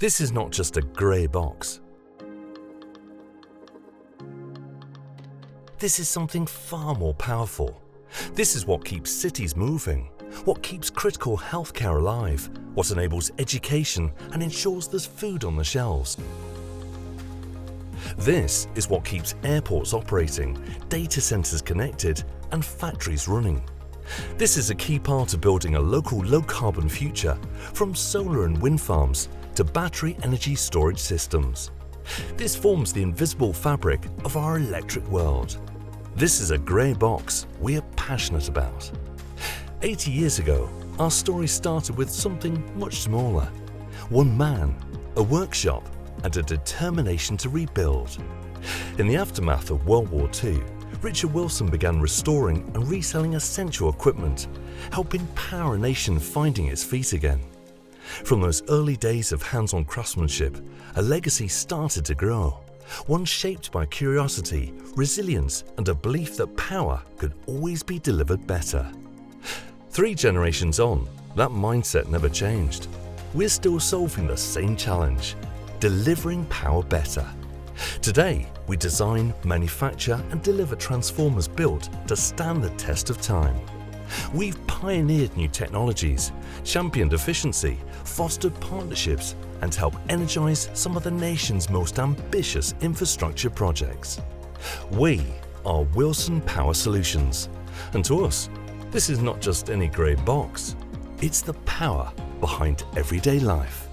This is not just a grey box. This is something far more powerful. This is what keeps cities moving, what keeps critical healthcare alive, what enables education and ensures there's food on the shelves. This is what keeps airports operating, data centres connected and factories running. This is a key part of building a local low-carbon future, from solar and wind farms to battery energy storage systems. This forms the invisible fabric of our electric world. This is a grey box we are passionate about. 80 years ago, our story started with something much smaller. One man, a workshop, and a determination to rebuild. In the aftermath of World War II, Richard Wilson began restoring and reselling essential equipment, helping power a nation finding its feet again. From those early days of hands-on craftsmanship, a legacy started to grow, one shaped by curiosity, resilience, and a belief that power could always be delivered better. 3 generations on, that mindset never changed. We're still solving the same challenge, delivering power better. Today, we design, manufacture, and deliver transformers built to stand the test of time. We've pioneered new technologies, championed efficiency, fostered partnerships, and helped energize some of the nation's most ambitious infrastructure projects. We are Wilson Power Solutions, and to us, this is not just any grey box, it's the power behind everyday life.